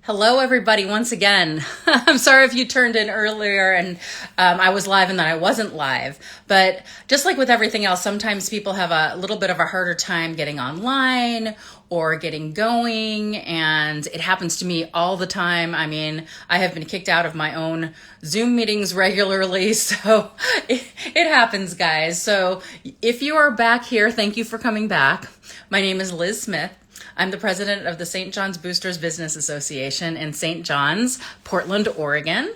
Hello, everybody, once again. I'm sorry if you turned in earlier and I was live and then I wasn't live. But just like with everything else, sometimes people have a little bit of a harder time getting online or getting going. And it happens to me all the time. I mean, I have been kicked out of my own Zoom meetings regularly. So it happens, guys. So if you are back here, thank you for coming back. My name is Liz Smith. I'm the president of the St. John's Boosters Business Association in St. John's, Portland, Oregon.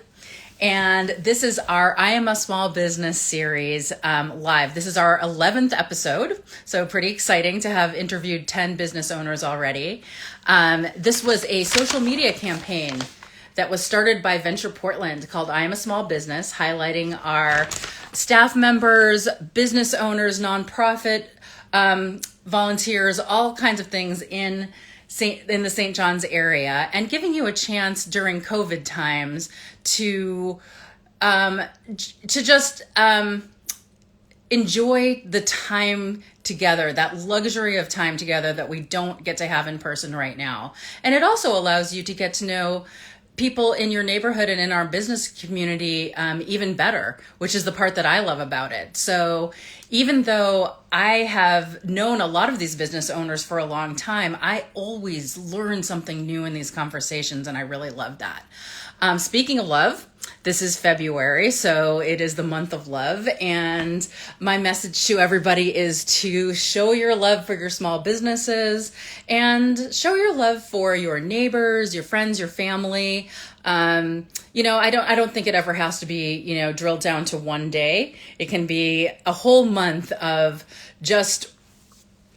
And this is our I Am a Small Business series live. This is our 11th episode, so pretty exciting to have interviewed 10 business owners already. This was a social media campaign that was started by Venture Portland called I Am a Small Business, highlighting our staff members, business owners, nonprofit volunteers, all kinds of things in the St. John's area, and giving you a chance during COVID times to just enjoy the time together, that luxury of time together that we don't get to have in person right now. And it also allows you to get to know people in your neighborhood and in our business community even better, which is the part that I love about it. So even though I have known a lot of these business owners for a long time, I always learn something new in these conversations, and I really love that. Speaking of love, this is February, so it is the month of love, and my message to everybody is to show your love for your small businesses and show your love for your neighbors, your friends, your family. I don't think it ever has to be, drilled down to one day. It can be a whole month of just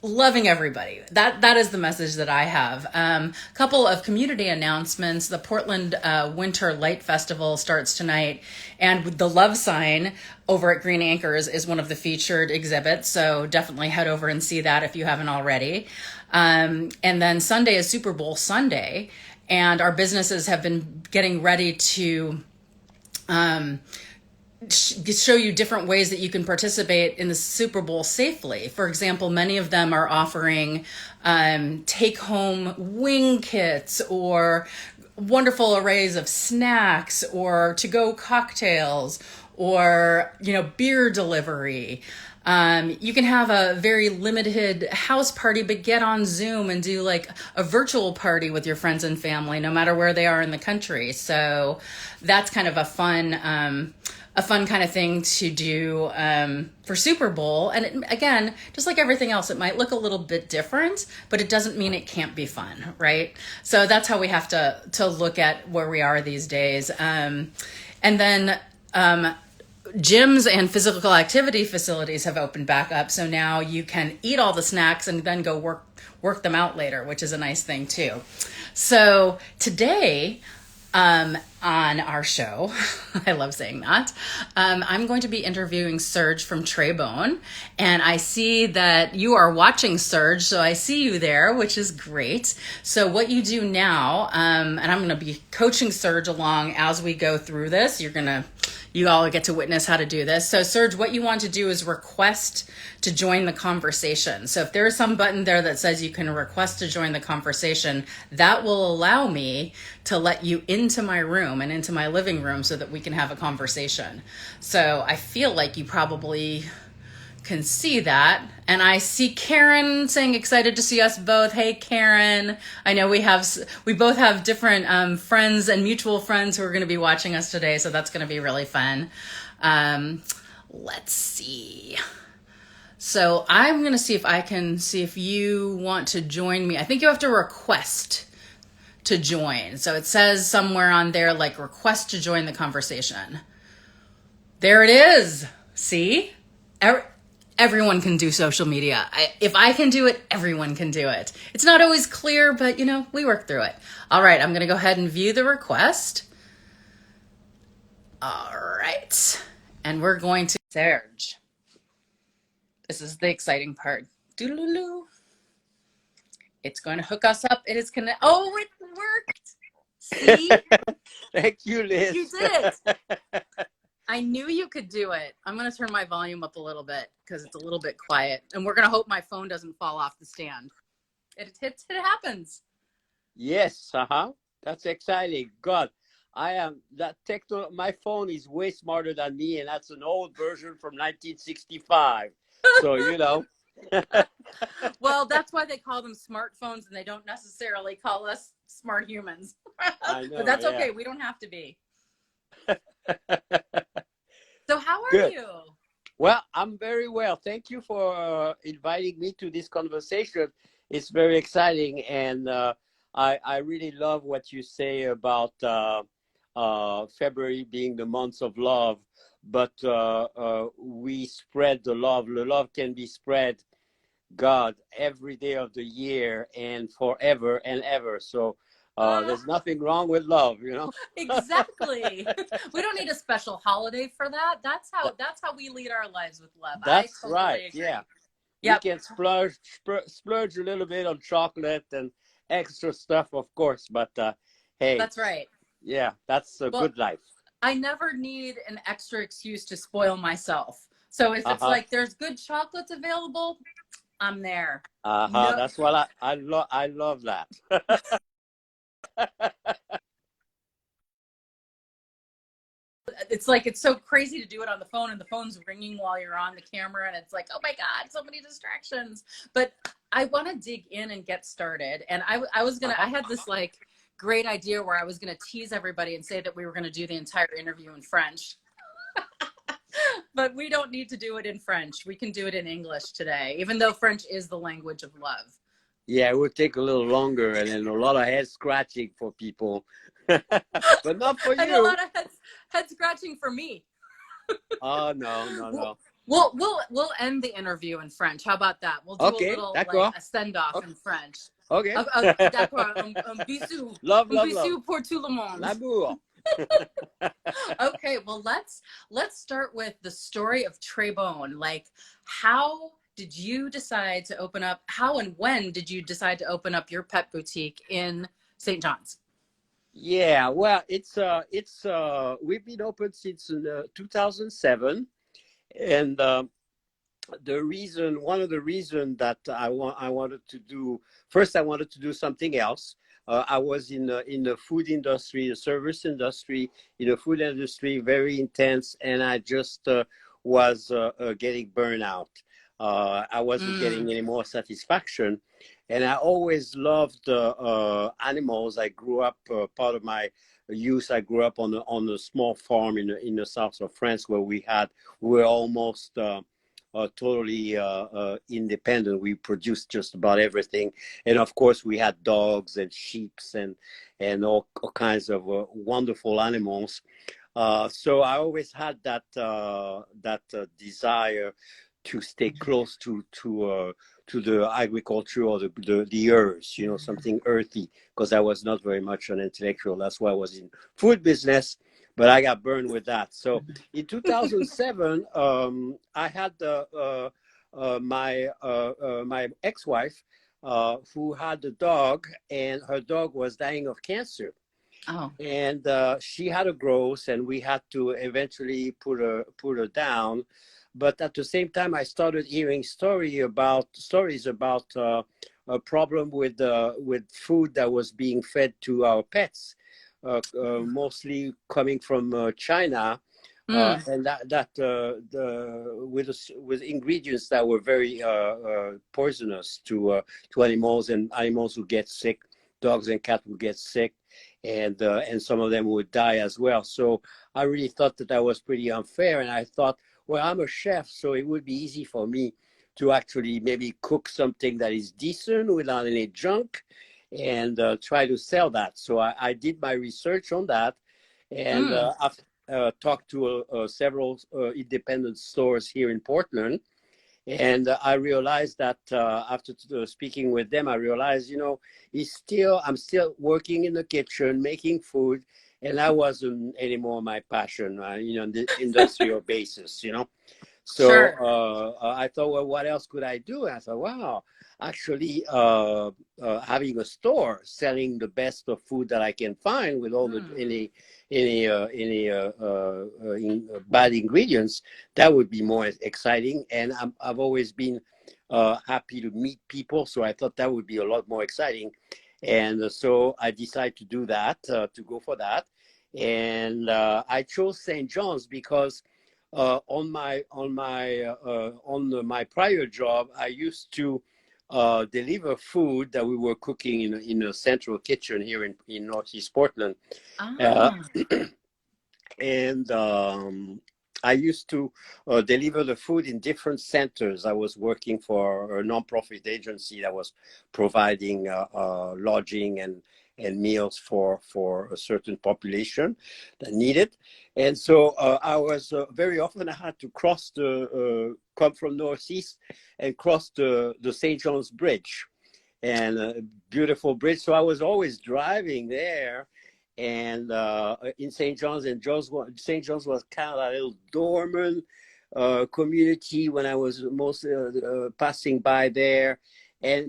loving everybody. That is the message that I have. Couple of community announcements. The Portland Winter Light Festival starts tonight, and the love sign over at Green Anchors is one of the featured exhibits. So definitely head over and see that if you haven't already. And then Sunday is Super Bowl Sunday, and our businesses have been getting ready to show you different ways that you can participate in the Super Bowl safely. For example, many of them are offering take-home wing kits or wonderful arrays of snacks or to-go cocktails or, beer delivery. You can have a very limited house party, but get on Zoom and do like a virtual party with your friends and family, no matter where they are in the country. So that's kind of a fun kind of thing to do for Super Bowl. And again, just like everything else, it might look a little bit different, but it doesn't mean it can't be fun, right? So that's how we have to look at where we are these days. And then gyms and physical activity facilities have opened back up. So now you can eat all the snacks and then go work them out later, which is a nice thing too. So today, on our show, I love saying that, I'm going to be interviewing Serge from Tre Bone, and I see that you are watching, Serge, so I see you there, which is great. So what you do now, and I'm going to be coaching Serge along as we go through this. You all get to witness how to do this. So Serge, what you want to do is request to join the conversation. So if there's some button there that says you can request to join the conversation, that will allow me to let you into my room and into my living room so that we can have a conversation. So I feel like you probably can see that. And I see Karen saying excited to see us both. Hey, Karen. I know we both have different friends and mutual friends who are going to be watching us today. So that's going to be really fun. Let's see. So I'm going to see if you want to join me. I think you have to request to join. So it says somewhere on there, like request to join the conversation. There it is. See? Everyone can do social media. If I can do it, everyone can do it. It's not always clear, but we work through it. All right, I'm going to go ahead and view the request. All right. And we're going to Serge. This is the exciting part. Doodaloo. It's going to hook us up. It is going to, oh, it worked. See? Thank you, Liz. You did it. I knew you could do it. I'm going to turn my volume up a little bit because it's a little bit quiet. And we're going to hope my phone doesn't fall off the stand. It happens. Yes, uh-huh. That's exciting. God, I am that techno. My phone is way smarter than me, and that's an old version from 1965. So Well, that's why they call them smartphones and they don't necessarily call us smart humans. I But know. that's Yeah. okay. We don't have to be. So, how are Good. you? Well, I'm very well. Thank you for inviting me to this conversation. It's very exciting, and I really love what you say about February being the month of love. But we spread the love. The love can be spread, God, every day of the year and forever and ever. So Uh, there's nothing wrong with love, exactly. We don't need a special holiday for that. That's how That- that's how we lead our lives with love. I That's right. totally Yeah. agree. We Yep, can splurge a little bit on chocolate and extra stuff, of course. But hey, that's right. yeah, that's a Well, good life. I never need an extra excuse to spoil myself. So if it's Uh-huh. like there's good chocolates available, I'm there. Uh-huh. No, That's what I love that. it's like it's so crazy to do it on the phone and the phone's ringing while you're on the camera and it's like, oh my god, so many distractions. But I want to dig in and get started, and I was gonna, I Uh-huh. had this like great idea where I was gonna tease everybody and say that we were gonna do the entire interview in French. But we don't need to do it in French. We can do it in English today, even though French is the language of love. Yeah, it would take a little longer and then a lot of head scratching for people. But not for And a you. lot of head scratching for me. Oh, no, no, We'll, no. we'll end the interview in French. How about that? We'll do a Okay, little like d'accord. a send off in French. Okay. D'accord. Bisou. Love, love, love. Bisou pour tout le monde. L'amour. Okay, well let's start with the story of Tre Bone. Like, how did you decide to open up? How and when did you decide to open up your pet boutique in St. John's? Yeah, well, we've been open since 2007, and one of the reason that I wanted to do first, I wanted to do something else. I was in the food industry, the service industry, in the food industry, very intense, and I just was getting burnout. I wasn't Mm, getting any more satisfaction, and I always loved animals. I grew up part of my youth. I grew up on a small farm in the south of France where we were almost totally independent. We produced just about everything, and of course, we had dogs and sheep and all kinds of wonderful animals. So I always had that desire to stay close to the agriculture or the earth, something earthy, because I was not very much an intellectual. That's why I was in food business, but I got burned with that. So in 2007, I had my ex-wife who had a dog, and her dog was dying of cancer. oh. And she had a growth, and we had to eventually put her down. But at the same time, I started hearing stories about a problem with food that was being fed to our pets, mostly coming from China, Mm, and that with ingredients that were very poisonous to animals, and animals who get sick, dogs and cats would get sick, and some of them would die as well. So I really thought that was pretty unfair, and I thought, well, I'm a chef, so it would be easy for me to actually maybe cook something that is decent without any junk, and try to sell that. So I did my research on that, and mm, I've talked to several independent stores here in Portland. And I realized that after speaking with them, I realized, I'm still working in the kitchen, making food, and that wasn't anymore my passion, on the industrial basis. So sure. I thought, well, what else could I do? And I thought, wow, actually, having a store selling the best of food that I can find with all the Mm, any bad ingredients, that would be more exciting. And I've always been happy to meet people, so I thought that would be a lot more exciting. And so I decided to do that, to go for that. And I chose St. John's because on my prior job, I used to deliver food that we were cooking in a central kitchen here in Northeast Portland. Uh, Ah, and I used to deliver the food in different centers. I was working for a nonprofit agency that was providing lodging and meals for a certain population that needed. And so I was very often I had to come from Northeast and cross the St. John's Bridge, and a beautiful bridge. So I was always driving there, and in St. John's, and St. John's was kind of a little dormant community when I was most passing by there.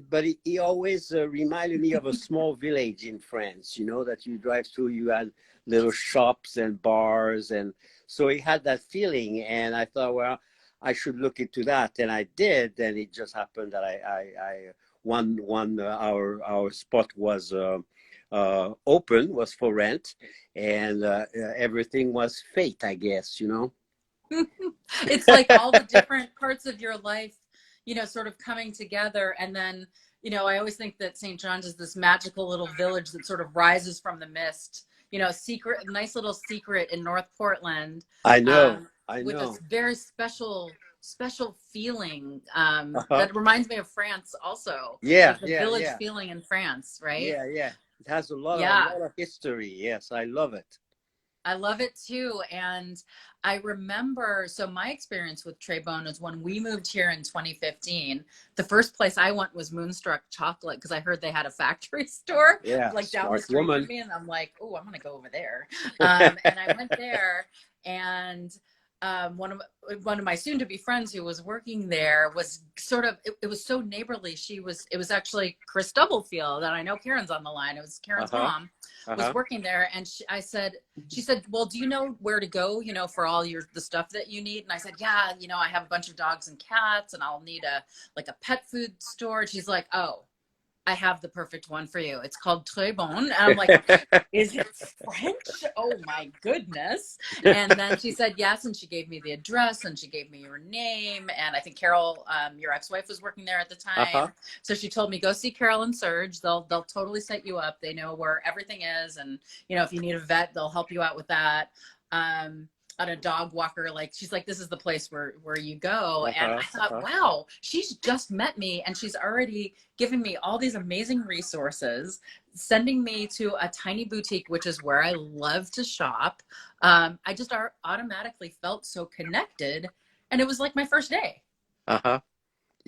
But he always reminded me of a small village in France, that you drive through, you had little shops and bars. And so it had that feeling. And I thought, well, I should look into that. And I did. And it just happened that our spot was open, was for rent, and everything was fate, I guess. it's like all the different parts of your life, sort of coming together. And then, I always think that St. John's is this magical little village that sort of rises from the mist, secret, nice little secret in North Portland, I know, I with a know. very special feeling Uh-huh. that reminds me of France also, Yeah, like the yeah, village yeah, feeling in France, right? yeah, yeah. It has a lot of Yeah. history. Yes, I love it. I love it too. And I remember, so my experience with Tre Bone is when we moved here in 2015, the first place I went was Moonstruck Chocolate because I heard they had a factory store Yeah, like down the smart street from woman. me. And I'm like, oh, I'm going to go over there. And I went there, and one of my soon to be friends who was working there was sort of it was so neighborly. It was actually Chris Doublefield, and I know Karen's on the line. It was Karen's Uh-huh. mom was Uh-huh. working there, and she said, well, do you know where to go, for all the stuff that you need? And I said, yeah, I have a bunch of dogs and cats, and I'll need a pet food store. And she's like, oh, I have the perfect one for you. It's called Tre Bone. And I'm like, is it French? Oh my goodness. And then she said yes, and she gave me the address, and she gave me your name. And I think Carol, your ex-wife, was working there at the Uh-huh. time. So she told me, go see Carol and Serge. They'll totally set you up. They know where everything is. And if you need a vet, they'll help you out with that. On a dog walker, like she's like, this is the place where you go. And Uh-huh. I thought, Uh-huh. wow, she's just met me, and she's already giving me all these amazing resources, sending me to a tiny boutique, which is where I love to shop. I just automatically felt so connected, and it was like my first day. Uh-huh.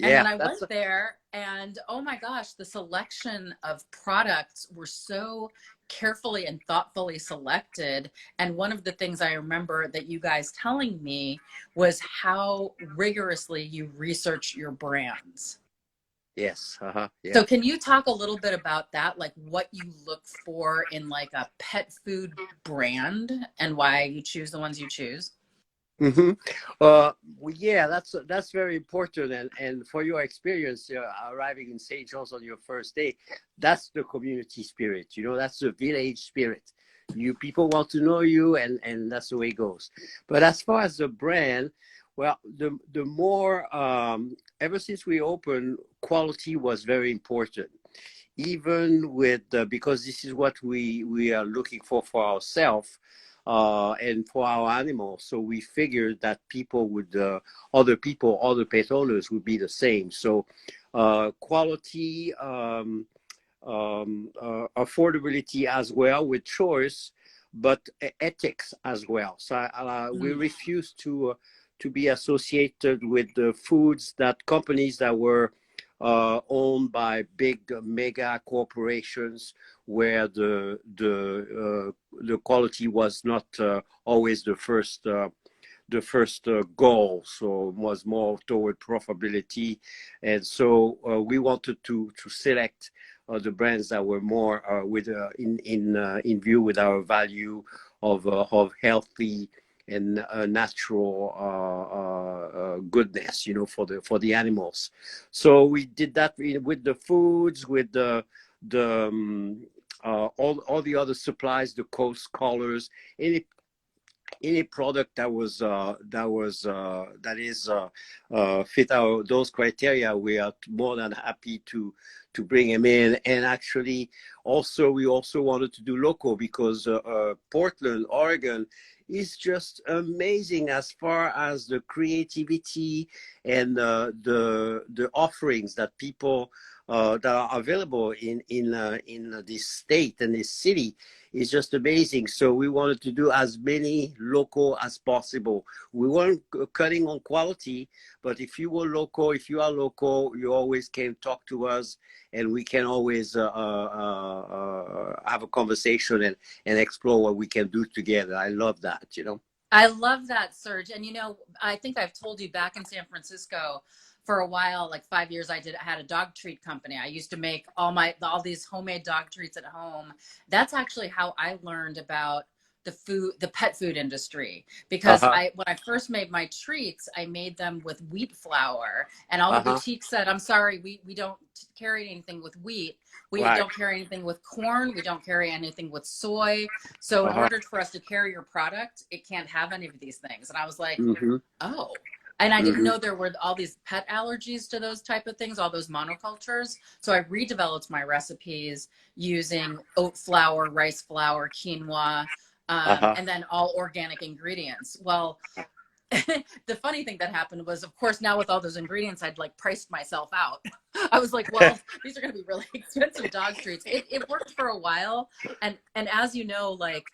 And Yeah, then I that's went there, and oh my gosh, the selection of products were so carefully and thoughtfully selected. And one of the things I remember that you guys telling me was how rigorously you research your brands. yes. Uh-huh. Yeah. So can you talk a little bit about that, like what you look for in like a pet food brand and why you choose the ones you choose? Mm-hmm. Well, yeah, that's very important. And for your experience arriving in St. John's on your first day, that's the community spirit. That's the village spirit. You people want to know you, and that's the way it goes. But as far as the brand, well, the more ever since we opened, quality was very important. Even with because this is what we are looking for ourselves and for our animals. So we figured that other people, other pet owners would be the same. So quality, affordability as well with choice, but ethics as well. So we Mm. refuse to be associated with the foods that companies that were owned by big mega corporations where the quality was not always the first goal, so it was more toward profitability. And so we wanted to select the brands that were more with in view with our value of healthy and natural goodness, for the animals. So we did that with the foods, with all the other supplies, the coast colors, any product that is fit our those criteria, we are more than happy to bring them in. And actually, we also wanted to do local because Portland, Oregon, is just amazing as far as the creativity and the offerings that people that are available in this state and this city is just amazing. So we wanted to do as many local as possible. We weren't cutting on quality, but if you are local, you always can talk to us, and we can always have a conversation and explore what we can do together. I love that, you know. I love that, Serge. And you know, I think I've told you back in San Francisco for a while, like 5 years, I had a dog treat company. I used to make all these homemade dog treats at home. That's actually how I learned about the pet food industry, because Uh-huh. when I first made my treats, I made them with wheat flour, and all the Uh-huh. boutiques said, I'm sorry, we don't carry anything with wheat. We Right. don't carry anything with corn. We don't carry anything with soy. So in Uh-huh. order for us to carry your product, it can't have any of these things. And I was like, Mm-hmm. oh, and I didn't Mm-hmm. know there were all these pet allergies to those type of things, all those monocultures. So I redeveloped my recipes using oat flour, rice flour, quinoa, Uh-huh. and then all organic ingredients. Well, the funny thing that happened was, of course, now with all those ingredients, I'd like priced myself out. I was like, well, these are going to be really expensive dog treats. It worked for a while. And as you know, like,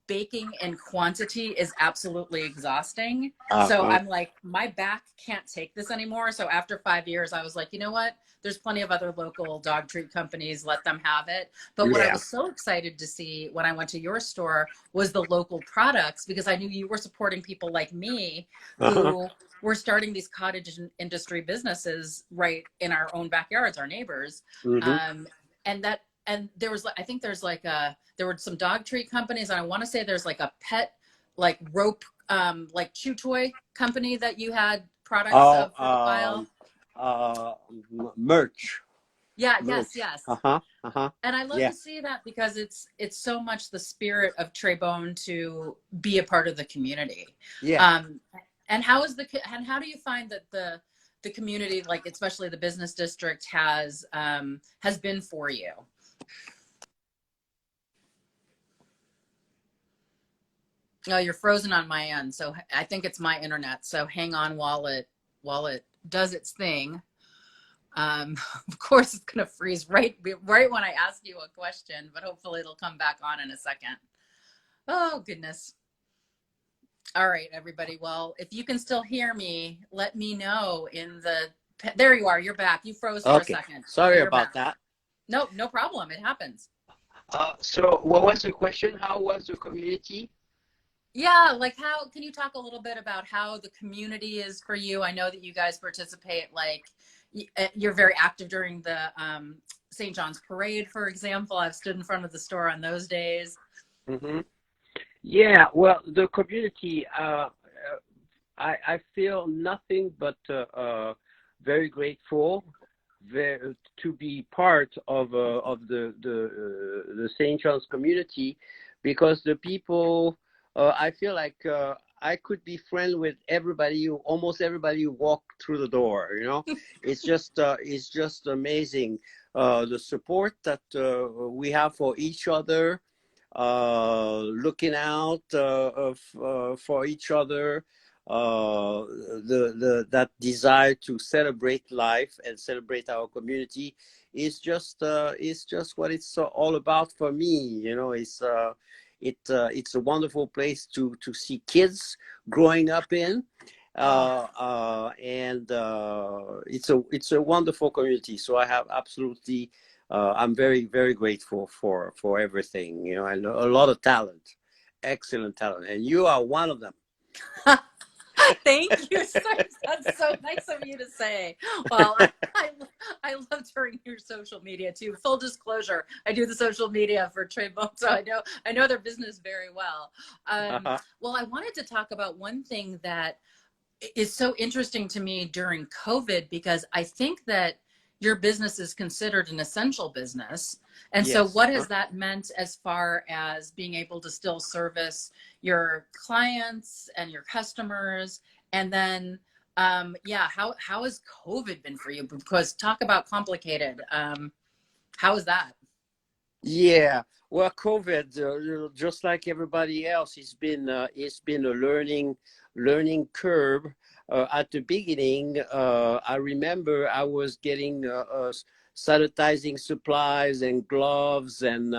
baking in quantity is absolutely exhausting. So Uh-huh. I'm like, my back can't take this anymore. So after 5 years, I was like, you know what? There's plenty of other local dog treat companies. Let them have it. But what I Yeah. was so excited to see when I went to your store was the local products, because I knew you were supporting people like me Uh-huh. who were starting these cottage industry businesses right in our own backyards, our neighbors. Mm-hmm. Um, and there was, I think there were some dog treat companies, and I want to say there's like a pet, like rope, like chew toy company that you had products Oh, of for a while. uh, merch. Yeah, yes, Merch. yes. Uh-huh. Uh-huh. And I love Yeah. to see that, because it's so much the spirit of Tre Bone to be a part of the community. Yeah. Um, and how do you find that the community, like especially the business district, has been for you? Oh, you're frozen on my end, so I think it's my internet. So hang on while it does its thing. Of course, it's gonna freeze right when I ask you a question, but hopefully it'll come back on in a second. Oh goodness. All right, everybody. Well, if you can still hear me, let me know in the. There you are. You're back. You froze for a Okay. second, but Sorry you're about back. that. No, no problem. It happens. So what was the question? How was the community? Yeah, like, how can you talk a little bit about how the community is for you? I know that you guys participate, like, you're very active during the St. John's Parade, for example. I've stood in front of the store on those days. Mm-hmm. Yeah, well, the community, I feel nothing but very grateful to be part of the St. John's community, because the people, I feel like I could be friends with almost everybody who walk through the door. You know, it's just amazing the support that we have for each other, looking out for each other, that desire to celebrate life and celebrate our community is just what it's all about for me. You know, it's a wonderful place to see kids growing up in. Oh, And it's a wonderful community. So I have absolutely I'm very, very grateful for everything. You know, and a lot of talent, excellent talent, and you are one of them. thank you, sir. That's so nice of you to say. Well, I love touring your social media too. Full disclosure, I do the social media for Tre Bone, so I know their business very well. Uh-huh. Well, I wanted to talk about one thing that is so interesting to me during COVID, because I think that your business is considered an essential business. And so Yes. what has that meant as far as being able to still service your clients and your customers? And then, yeah, how has COVID been for you? Because talk about complicated. How is that? Yeah, well, COVID, just like everybody else, it's been a learning curve. At the beginning, I remember I was getting sanitizing supplies and gloves, and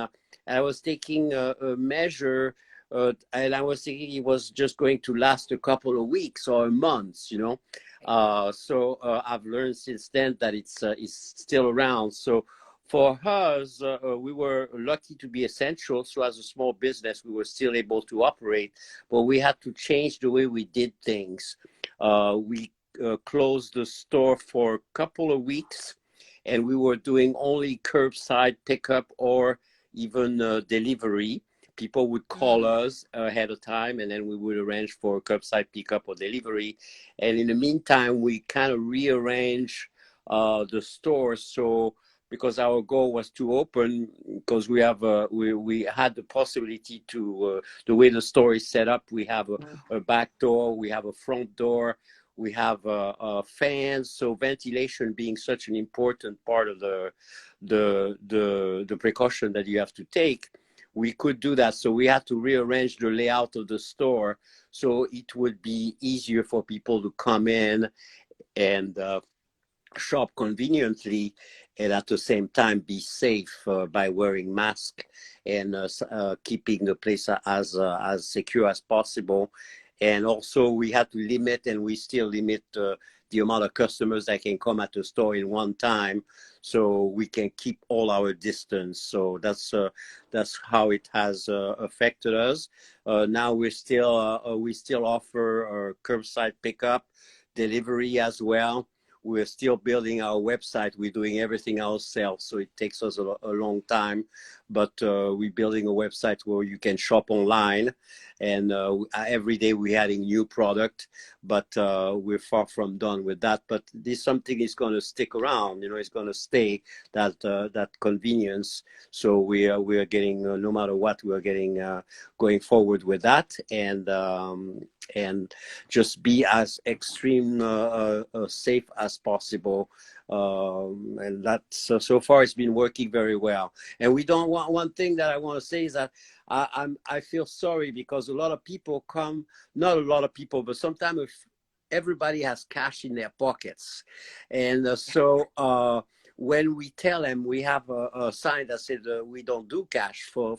I was taking a measure, and I was thinking it was just going to last a couple of weeks or a month, you know. So I've learned since then that it's still around. So for us, we were lucky to be essential. So as a small business, we were still able to operate, but we had to change the way we did things. We closed the store for a couple of weeks, and we were doing only curbside pickup or even delivery. People would call us ahead of time, and then we would arrange for curbside pickup or delivery. And in the meantime, we kind of rearrange the store. So because our goal was to open, because we had the possibility to the way the store is set up, we have a back door, we have a front door, we have fans. So ventilation being such an important part of the precaution that you have to take, we could do that. So we had to rearrange the layout of the store so it would be easier for people to come in and shop conveniently, and at the same time be safe by wearing masks and keeping the place as secure as possible. And also we had to limit, and we still limit the amount of customers that can come at the store in one time, so we can keep all our distance. So that's how it has affected us. Now we still offer curbside pickup, delivery as well. We're still building our website. We're doing everything ourselves, so it takes us a long time. But we're building a website where you can shop online, and every day we're adding new product. But we're far from done with that. But this something is going to stick around. You know, it's going to stay, that convenience. So we are getting no matter what, we are getting going forward with that, and just be as extreme safe as possible. And that so far it's been working very well. And we don't want, one thing that I want to say is that I feel sorry, because a lot of people come, not a lot of people, but sometimes if everybody has cash in their pockets, and when we tell them, we have a sign that says we don't do cash for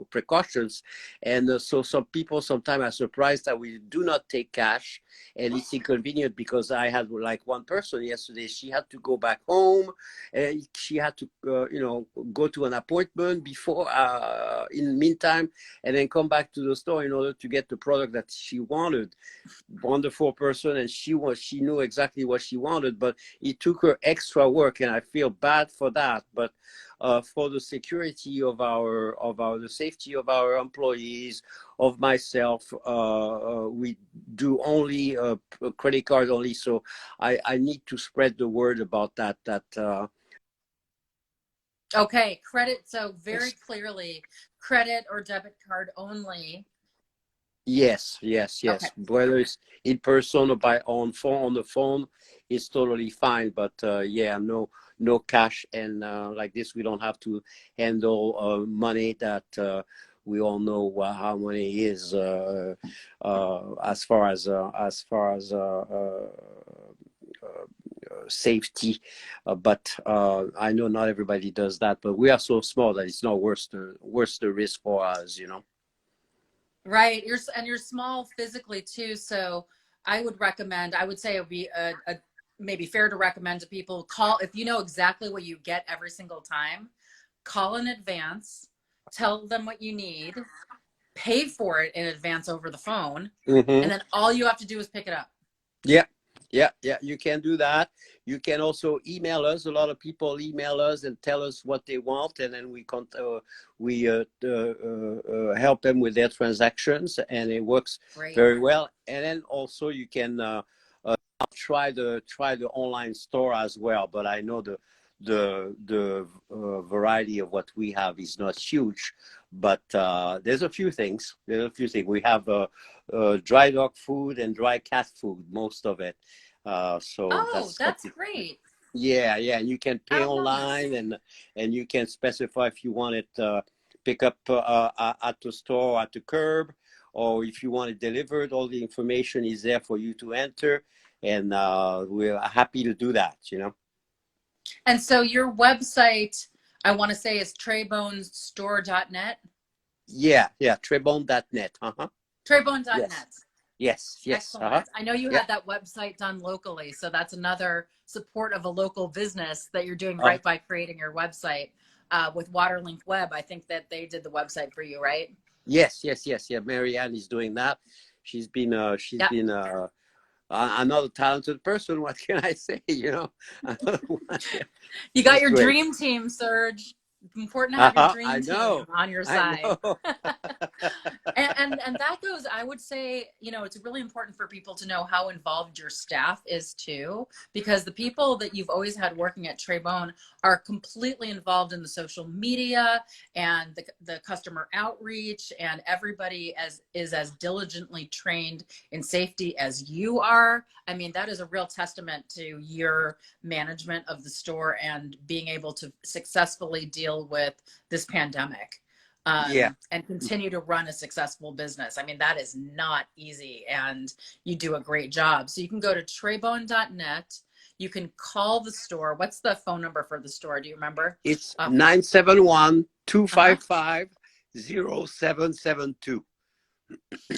precautions. And so some people sometimes are surprised that we do not take cash, and it's inconvenient, because I had like one person yesterday, she had to go back home, and she had to go to an appointment before in the meantime, and then come back to the store in order to get the product that she wanted. Wonderful person, and she knew exactly what she wanted, but it took her extra work, and I feel bad for that. But for the security of the safety of our employees, of myself, we do only credit card only. So I need to spread the word about that. Okay, credit. So very clearly, credit or debit card only. Yes. Okay. Whether it's in person or on the phone, it's totally fine. But yeah, no cash, and like this, we don't have to handle money that we all know how money is as far as safety. But I know not everybody does that. But we are so small that it's not worth the risk for us, you know. Right. You're small physically too. So I would say it would be a maybe fair to recommend to people, call if you know exactly what you get every single time, call in advance, tell them what you need, pay for it in advance over the phone, Mm-hmm. and then all you have to do is pick it up. Yeah. You can do that. You can also email us. A lot of people email us and tell us what they want, and then we help them with their transactions, and it works Great. very well. And then also you can try the online store as well. But I know the variety of what we have is not huge, but there's a few things. There's a few things. We have dry dog food and dry cat food, most of it. So Oh, that's that's something. great. Yeah, yeah. And you can pay Oh, nice. online, and you can specify if you want it pick up at the store, at the curb, or if you want it delivered. All the information is there for you to enter, and we're happy to do that. You know. And so your website, I want to say, is trebonesstore.net. Yeah, yeah. Trebon.net. Uh-huh. Yes, Trebone.net. yes, yes. Uh-huh. Excellent. I know you Yeah. had that website done locally, so that's another support of a local business that you're doing Uh, right by creating your website with Waterlink Web. I think that they did the website for you, right? yes, yes, yes, yeah. Marianne is doing that. She's Yeah. been another talented person. What can I say? You know, another one. Yeah. You got She's your great. dream team, Serge. It's important to have your Uh-huh. dream I team know. on your I side. know. And that goes, I would say, it's really important for people to know how involved your staff is too, because the people that you've always had working at Tre Bone are completely involved in the social media and the customer outreach, and everybody is as diligently trained in safety as you are. I mean, that is a real testament to your management of the store and being able to successfully deal with this pandemic, Yeah. and continue to run a successful business. I mean, that is not easy, and you do a great job. So you can go to trebone.net. You can call the store. What's the phone number for the store? Do you remember? It's Uh 971 two huh. five five 0772.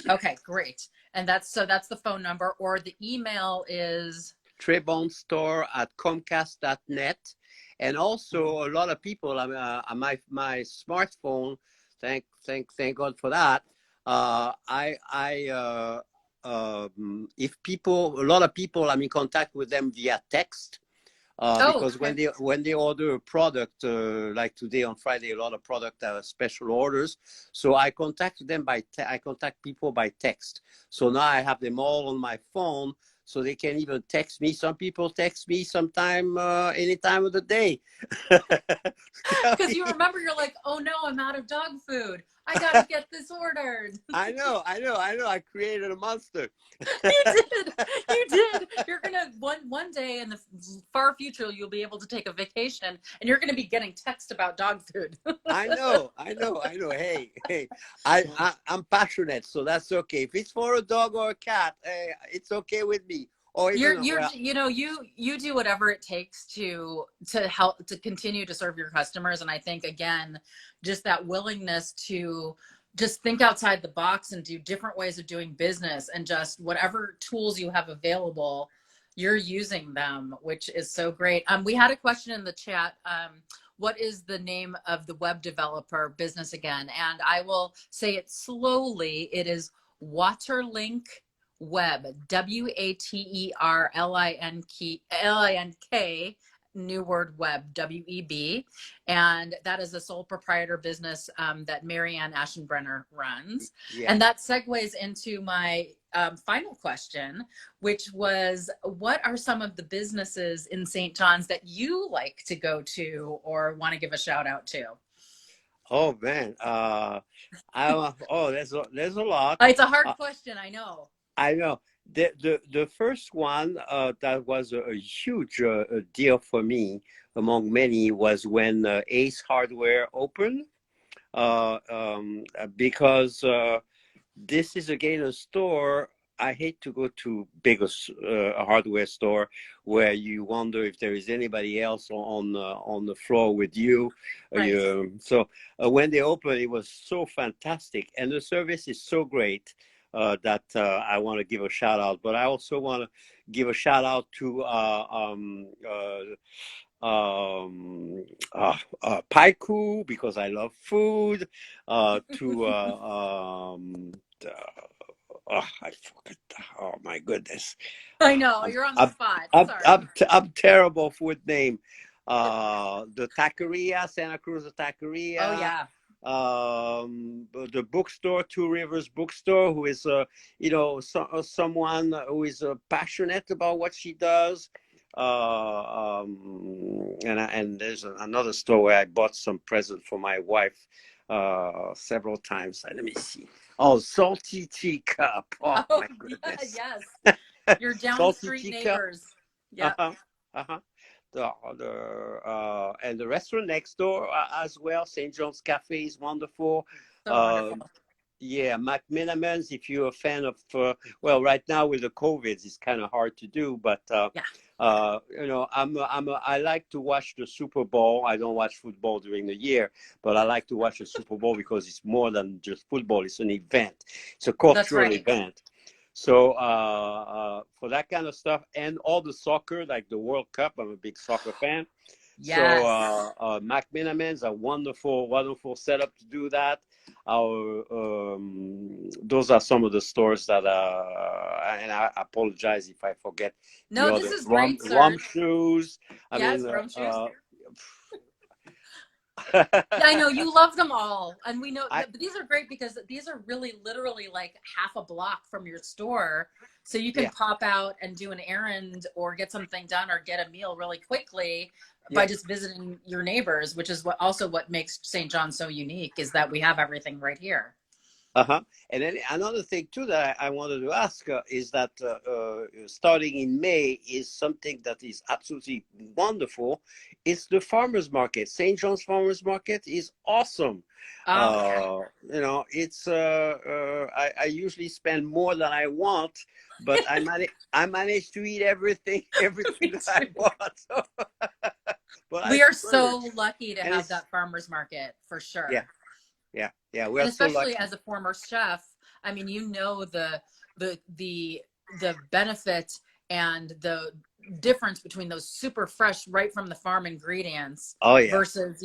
Okay, great. And that's the phone number, or the email is. Trebonstore@comcast.net. And also, a lot of people, my smartphone, thank God for that. If people, a lot of people, I'm in contact with them via text. Oh, Because okay. when they order a product, like today on Friday, a lot of product special orders. So I contact them I contact people by text. So now I have them all on my phone, so they can even text me. Some people text me sometime, any time of the day. Tell Because you me. remember, you're like, oh no, I'm out of dog food. I got to get this ordered. I know, I know, I know. I created a monster. You did. You did. You're gonna one day in the far future, you'll be able to take a vacation, and you're gonna be getting text about dog food. I know, I know, I know. Hey, hey, I'm passionate, so that's okay. If it's for a dog or a cat, it's okay with me. Or even You're well, you do whatever it takes to help to continue to serve your customers, and I think, again, just that willingness to just think outside the box and do different ways of doing business, and just whatever tools you have available, you're using them, which is so great. We had a question in the chat. What is the name of the web developer business again? And I will say it slowly. It is Waterlink Web, WATERLINK, new word web, WEB. And that is a sole proprietor business that Marianne Aschenbrenner runs. yeah. And that segues into my final question, which was, what are some of the businesses in St. John's that you like to go to or want to give a shout out to? Oh man, there's a lot. It's a hard Uh, question, I know. I know. The first one that was a huge deal for me among many was when Ace Hardware opened, because this is again a store. I hate to go to bigger hardware store where you wonder if there is anybody else on the floor with you. Right. So when they opened, it was so fantastic, and the service is so great that I want to give a shout out. But I also want to give a shout out to Paiku, because I love food. To I forgot. Oh my goodness. I know, I'm, you're on the I'm, spot. I'm, Sorry. I'm terrible with name. The taqueria, Santa Cruz Oh, Taqueria. yeah. The bookstore, Two Rivers Bookstore, who is someone who is passionate about what she does. And there's another store where I bought some present for my wife several times. Let me see. Oh, salty teacup. Oh Oh, my yeah, goodness. yes. Your down the Salty street teacup. neighbors. Yep. Uh-huh. Uh-huh. And the restaurant next door as well, St. John's Cafe is wonderful. So Uh, wonderful. yeah, McMenamins, if you're a fan of, well, right now with the COVID, it's kind of hard to do, but Yeah. I like to watch the Super Bowl. I don't watch football during the year, but I like to watch the Super Bowl because it's more than just football. It's an event. It's a That's cultural right. event. So for that kind of stuff and all the soccer, like the World Cup, I'm a big soccer fan. So Yes. McMenamins a wonderful, wonderful setup to do that. Those are some of the stores that, and I apologize if I forget the No, this other is great, rum Serge. shoes. I Yes, mean, rum shoes. uh, Yeah, I know you love them all. And we know I that, but these are great because these are really literally like half a block from your store. So you can yeah, pop out and do an errand or get something done or get a meal really quickly yeah. by just visiting your neighbors, which is what makes St. John so unique is that we have everything right here. Uh-huh. And then another thing too that I wanted to ask is that starting in May is something that is absolutely wonderful. It's the farmers market. St. John's Farmers Market is awesome. Oh, I usually spend more than I want, but I manage to eat everything everything me that I too. want. So, but I We are splurge, so lucky to and have it's that farmers market for yeah, sure. yeah. We And are so especially lucky. as a former chef, I mean, you know the the the benefit and the difference between those super fresh right from the farm ingredients Oh yeah, versus,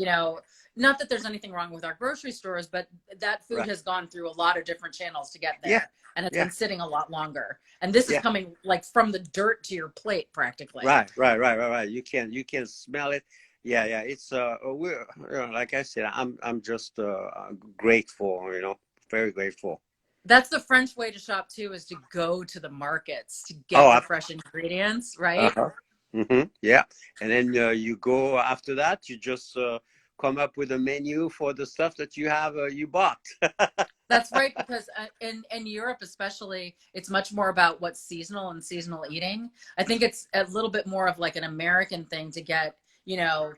not that there's anything wrong with our grocery stores, but that food right. has gone through a lot of different channels to get Yeah, there and it's yeah. been sitting a lot longer. And this is Yeah, coming like from the dirt to your plate practically. right. You can smell it. Yeah. It's we're like I said, I'm just grateful, very grateful. That's the French way to shop too, is to go to the markets to Oh, get your fresh ingredients, right? uh-huh. Yeah, and then you go after that. You just come up with a menu for the stuff that you bought. That's right, because in Europe especially, it's much more about what's seasonal and seasonal eating. I think it's a little bit more of like an American thing to get, you know,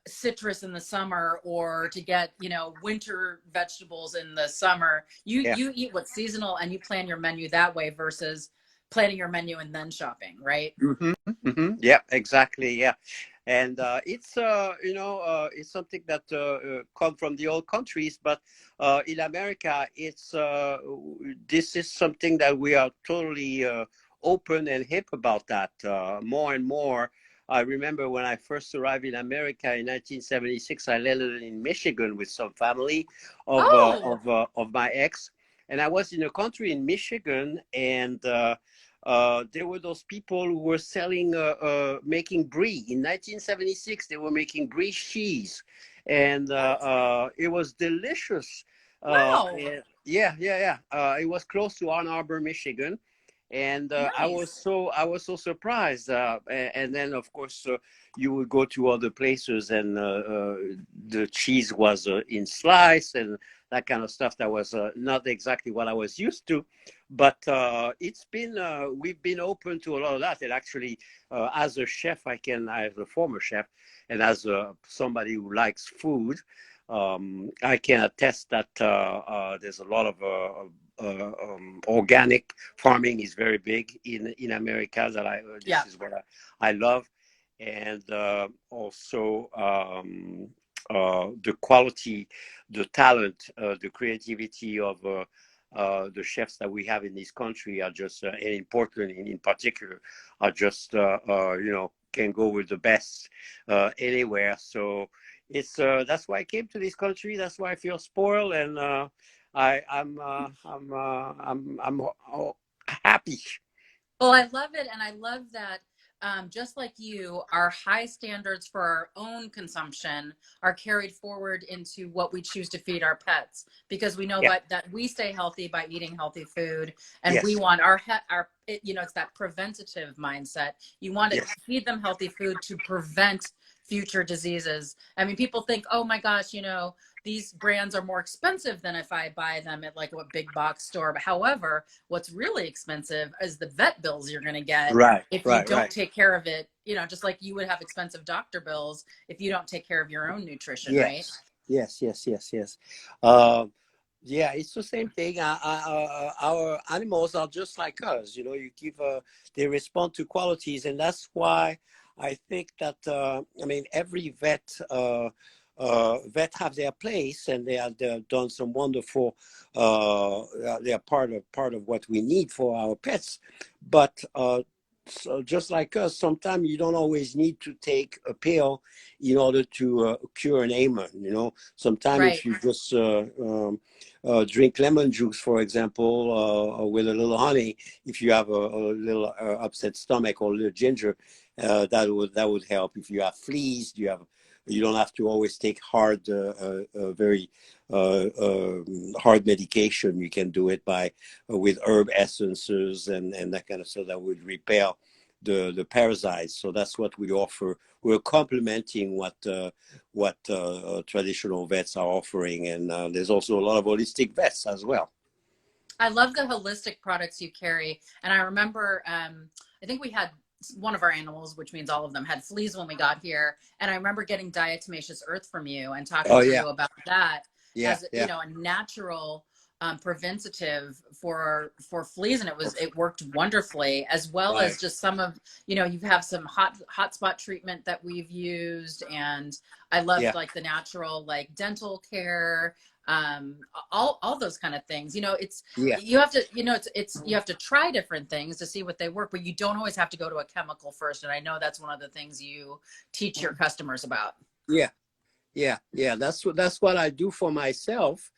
citrus in the summer or to get, winter vegetables in the summer. You Yeah. you eat what's seasonal and you plan your menu that way versus planning your menu and then shopping, right? Yeah, exactly. Yeah, and it's something that come from the old countries, but in America, this is something that we are totally open and hip about. That more and more. I remember when I first arrived in America in 1976. I landed in Michigan with some family Oh, of my ex, and I was in a country in Michigan, and there were those people who were selling, making brie. In 1976, they were making brie cheese, and what? it was delicious. Wow. It was close to Ann Arbor, Michigan, and Nice. I was so surprised. And then, of course, you would go to other places, and the cheese was in slice and that kind of stuff. That was not exactly what I was used to, but we've been open to a lot of that. And actually, as a chef, as a former chef, and as somebody who likes food, I can attest that there's a lot of organic farming is very big in America. This Yeah. is what I love, and also the quality, the talent, the creativity of the chefs that we have in this country are just, and in Portland in particular, are just, can go with the best anywhere. So it's that's why I came to this country. That's why I feel spoiled, and I'm happy. Well, I love it. And I love that. just like you, our high standards for our own consumption are carried forward into what we choose to feed our pets, because we know Yeah. but that we stay healthy by eating healthy food, and we Yes. want it's that preventative mindset. You want to Yes. feed them healthy food to prevent future diseases. I mean, people think, oh my gosh, these brands are more expensive than if I buy them at like a big box store. But however, what's really expensive is the vet bills you're going to get Right. if you Right. don't Right. take care of it, just like you would have expensive doctor bills if you don't take care of your own nutrition, right? Yes. Yes. Yes. Yes. Yes. Um, yeah, it's the same thing. Our animals are just like us. You give they respond to qualities, and that's why I think that I mean every vet have their place, and they've done some wonderful. They are part of what we need for our pets, but. So just like us, sometimes you don't always need to take a pill in order to cure an ailment. Sometimes Right. if you just drink lemon juice, for example, with a little honey. If you have a little upset stomach, or a little ginger, that would help. If you have fleas, you don't have to always take very hard medication. You can do it by with herb essences and that kind of stuff that would repel the parasites. So that's what we offer. We're complementing what traditional vets are offering, and there's also a lot of holistic vets as well. I love the holistic products you carry. And I remember, I think we had one of our animals, which means all of them, had fleas when we got here. And I remember getting diatomaceous earth from you and talking Oh to yeah, you about that yeah, as, yeah, a natural preventative for fleas. And it worked wonderfully, as well as right, just some of, you have some hot spot treatment that we've used. And I loved yeah, like the natural, like dental care, um all those kind of things. It's yeah. you have to it's you have to try different things to see what they work, but you don't always have to go to a chemical first, and I know that's one of the things you teach your customers about. Yeah, yeah. That's what I do for myself.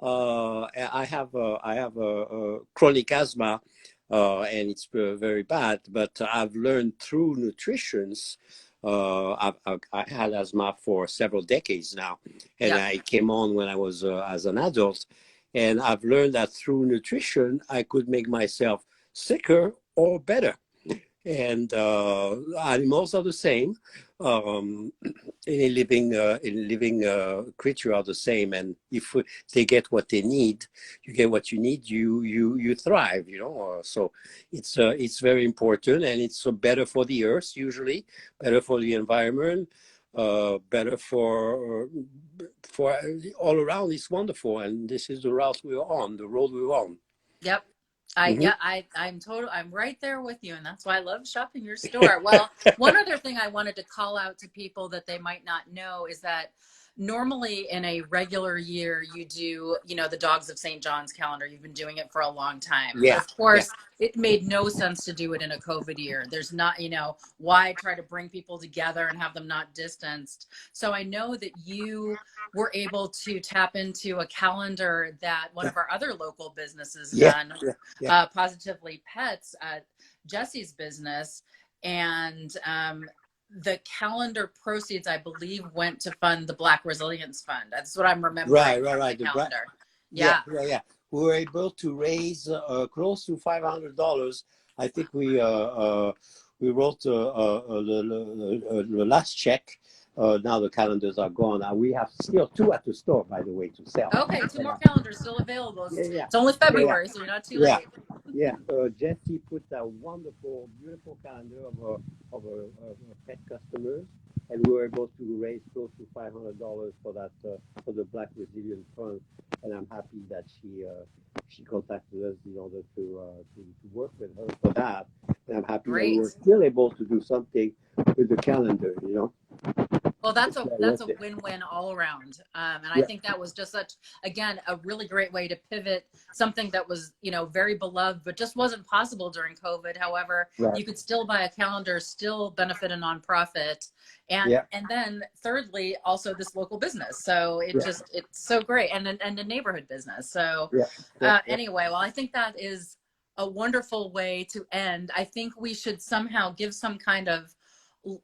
I have a chronic asthma, and it's very bad. But I've learned through nutritions. I had asthma for several decades now, and Yep. I came on when I was as an adult, and I've learned that through nutrition I could make myself sicker or better. And animals are the same. Um, any living creature are the same, and if they get what they need, you get what you need, you thrive. So it's very important, and it's better for the earth, usually better for the environment, better for all around. It's wonderful, and this is the route we're on, the road we're on. Yep. Hmm. I'm right there with you, and that's why I love shopping your store. Well, one other thing I wanted to call out to people that they might not know is that normally in a regular year you do, the Dogs of St. John's calendar. You've been doing it for a long time. But Yeah, of yeah, course, it made no sense to do it in a COVID year. There's not, why try to bring people together and have them not distanced? So I know that you were able to tap into a calendar that one yeah, of our other local businesses yeah, done, yeah, yeah. Positively Pets at Jesse's business. And the calendar proceeds, I believe, went to fund the Black Resilience Fund. That's what I'm Right, remembering right, from the right. calendar. Yeah, Yeah. yeah, yeah. We were able to raise close to $500. I think we wrote the last check. Now the calendars are gone. We have still two at the store, by the way, to sell. Okay, two And, more calendars still available. yeah, yeah, It's only yeah, yeah. February, so you're not too Yeah, late. yeah. Jesse put a wonderful, beautiful calendar of pet customers, and we were able to raise close to $500 for that for the Black Resilience Fund. And I'm happy that she contacted us in order to work with her for that. And I'm happy that we were Great. still able to do something with the calendar. Well, It's well that's worth a it. win-win all around, and I Yeah, think that was just again, a really great way to pivot something that was, very beloved, but just wasn't possible during COVID. However, right. you could still buy a calendar, still benefit a nonprofit, and Yeah, then thirdly, also this local business. So yeah, it's so great, and a neighborhood business. So yeah, yeah, yeah. anyway, well, I think that is a wonderful way to end. I think we should somehow give some kind of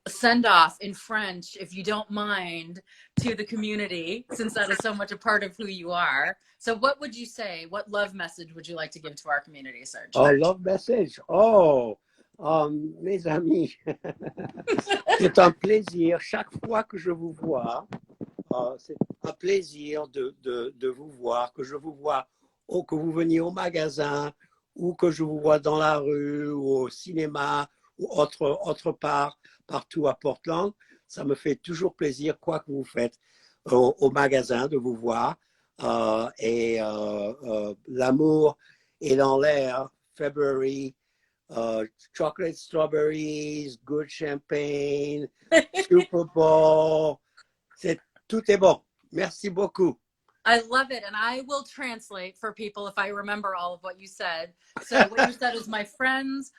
send off in French, if you don't mind, to the community, since that is so much a part of who you are. So what would you say? What love message would you like to give to our community, Serge? Oh, love message. Oh, mes amis, c'est un plaisir chaque fois que je vous vois. C'est un plaisir de vous voir, que je vous vois, ou que vous veniez au magasin, ou que je vous vois dans la rue, ou au cinéma, ou autre part, partout à Portland. Ça me fait toujours plaisir, quoi que vous faites, au magasin, de vous voir. L'amour est dans l'air. February, chocolate strawberries, good champagne, Super Bowl. Tout est bon. Merci beaucoup. I love it. And I will translate for people if I remember all of what you said. So what you said is, my friends,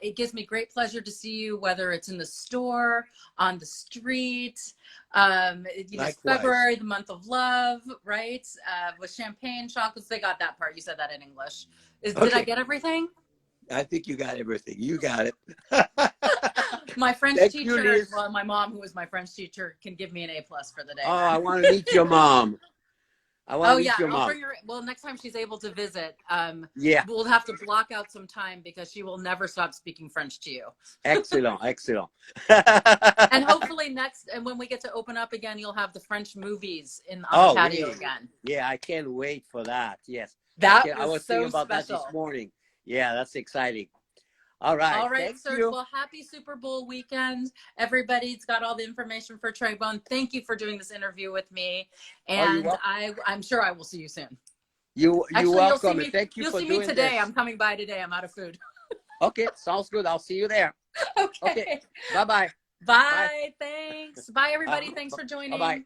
it gives me great pleasure to see you, whether it's in the store, on the street. It's February, the month of love, right? With champagne, chocolates. They got that part. You said that in English. Did I get everything? I think you got everything. You got it. My French teacher, well, my mom, who was my French teacher, can give me an A+ for the day. Oh, I want to meet your mom. I'll bring her. Well, next time she's able to visit, we'll have to block out some time because she will never stop speaking French to you. Excellent, excellent. And hopefully and when we get to open up again, you'll have the French movies on the patio again. Yeah, I can't wait for that. Yes, I was so thinking about special. that this morning. Yeah, that's exciting. All right, Serge. Well, happy Super Bowl weekend. Everybody's got all the information for Tre Bone. Thank you for doing this interview with me. And I'm sure I will see you soon. You're welcome. Thank you for doing this. You'll see me today. I'm coming by today. I'm out of food. Okay, sounds good. I'll see you there. Okay. Bye-bye. Bye. Thanks. Bye, everybody. Thanks for joining. Bye-bye.